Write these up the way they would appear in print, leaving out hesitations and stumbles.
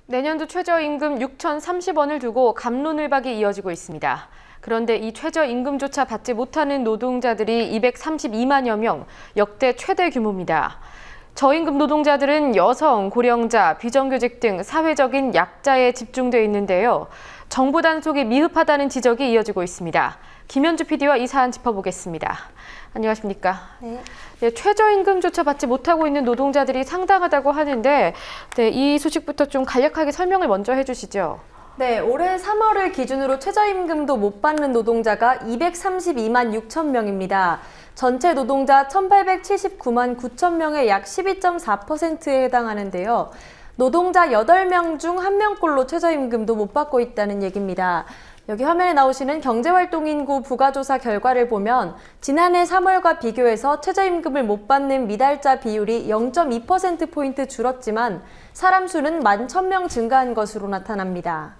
내년도 최저임금 6,030원을 두고 갑론을박이 이어지고 있습니다. 그런데 이 최저임금조차 받지 못하는 노동자들이 232만여 명, 역대 최대 규모입니다. 저임금 노동자들은 여성, 고령자, 비정규직 등 사회적인 약자에 집중돼 있는데요. 정부 단속이 미흡하다는 지적이 이어지고 있습니다. 김현주 PD와 이 사안 짚어보겠습니다. 안녕하십니까? 네. 최저임금조차 받지 못하고 있는 노동자들이 상당하다고 하는데 이 소식부터 좀 간략하게 설명을 먼저 해주시죠. 네, 올해 3월을 기준으로 최저임금도 못 받는 노동자가 232만 6천 명입니다. 전체 노동자 1,879만 9천 명의 약 12.4%에 해당하는데요. 노동자 8명 중 1명꼴로 최저임금도 못 받고 있다는 얘기입니다. 여기 화면에 나오시는 경제활동인구 부가조사 결과를 보면 지난해 3월과 비교해서 최저임금을 못 받는 미달자 비율이 0.2%포인트 줄었지만 사람 수는 11,000명 증가한 것으로 나타납니다.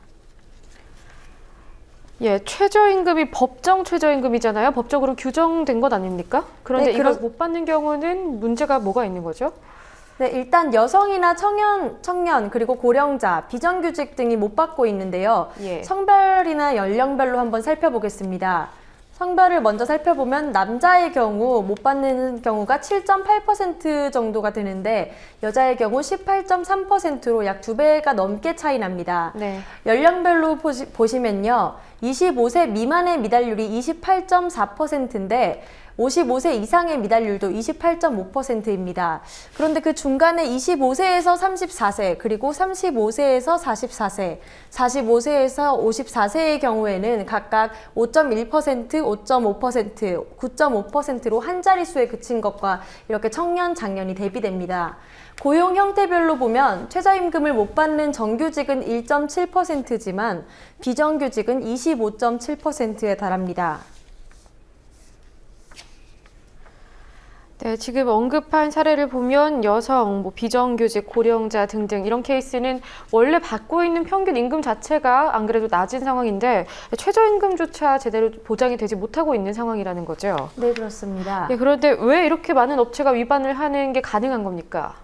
최저임금이 법정 최저임금이잖아요. 법적으로 규정된 것 아닙니까? 그런데 네, 이걸 못 받는 경우는 문제가 뭐가 있는 거죠? 네, 일단 여성이나 청년, 그리고 고령자, 비정규직 등이 못 받고 있는데요. 성별이나 연령별로 한번 살펴보겠습니다. 성별을 먼저 살펴보면 남자의 경우 못 받는 경우가 7.8% 정도가 되는데 여자의 경우 18.3%로 약 2배가 넘게 차이 납니다. 네. 연령별로 보시면요. 25세 미만의 미달률이 28.4%인데 55세 이상의 미달률도 28.5%입니다. 그런데 그 중간에 25세에서 34세, 그리고 35세에서 44세, 45세에서 54세의 경우에는 각각 5.1%, 5.5%, 9.5%로 한 자릿수에 그친 것과 이렇게 청년, 장년이 대비됩니다. 고용 형태별로 보면 최저임금을 못 받는 정규직은 1.7%지만 비정규직은 25.7%에 달합니다. 네, 지금 언급한 사례를 보면 여성, 비정규직, 고령자 등등 이런 케이스는 원래 받고 있는 평균 임금 자체가 안 그래도 낮은 상황인데 최저임금조차 제대로 보장이 되지 못하고 있는 상황이라는 거죠. 네, 그렇습니다. 그런데 왜 이렇게 많은 업체가 위반을 하는 게 가능한 겁니까?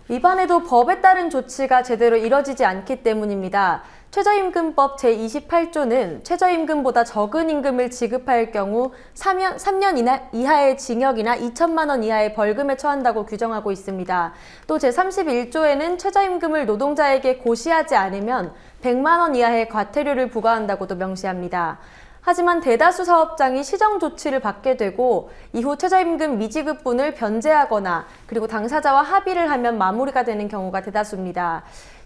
위반해도 법에 따른 조치가 제대로 이뤄지지 않기 때문입니다. 최저임금법 제28조는 최저임금보다 적은 임금을 지급할 경우 3년 이하의 징역이나 2천만 원 이하의 벌금에 처한다고 규정하고 있습니다. 또 제31조에는 최저임금을 노동자에게 고시하지 않으면 100만 원 이하의 과태료를 부과한다고도 명시합니다. 하지만 대다수 사업장이 시정 조치를 받게 되고 이후 최저임금 미지급분을 변제하거나 그리고 당사자와 합의를 하면 마무리가 되는 경우가 대다수입니다.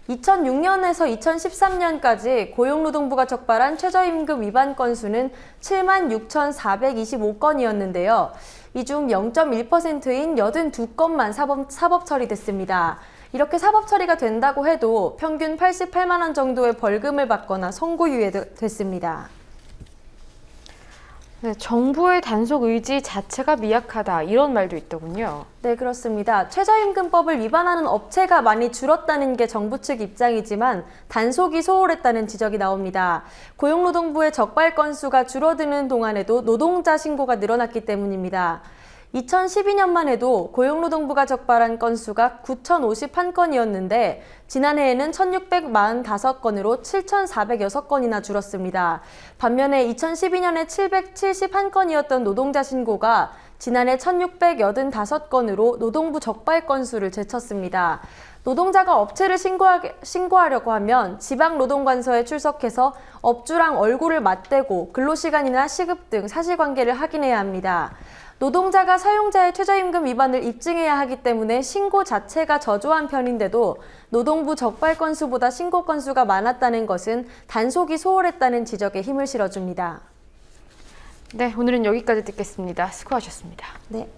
2006년에서 2013년까지 고용노동부가 적발한 최저임금 위반 건수는 76,425건이었는데요. 이 중 0.1%인 82건만 사법 처리됐습니다. 이렇게 사법 처리가 된다고 해도 평균 88만 원 정도의 벌금을 받거나 선고유예됐습니다. 네, 정부의 단속 의지 자체가 미약하다 이런 말도 있더군요. 네, 그렇습니다. 최저임금법을 위반하는 업체가 많이 줄었다는 게 정부 측 입장이지만 단속이 소홀했다는 지적이 나옵니다. 고용노동부의 적발 건수가 줄어드는 동안에도 노동자 신고가 늘어났기 때문입니다. 2012년만 해도 고용노동부가 적발한 건수가 9,051건이었는데 지난해에는 1,645건으로 7,406건이나 줄었습니다. 반면에 2012년에 771건이었던 노동자 신고가 지난해 1,685건으로 노동부 적발 건수를 제쳤습니다. 노동자가 업체를 신고하려고 하면 지방노동관서에 출석해서 업주랑 얼굴을 맞대고 근로시간이나 시급 등 사실관계를 확인해야 합니다. 노동자가 사용자의 최저임금 위반을 입증해야 하기 때문에 신고 자체가 저조한 편인데도 노동부 적발 건수보다 신고 건수가 많았다는 것은 단속이 소홀했다는 지적에 힘을 실어줍니다. 네, 오늘은 여기까지 듣겠습니다. 수고하셨습니다. 네.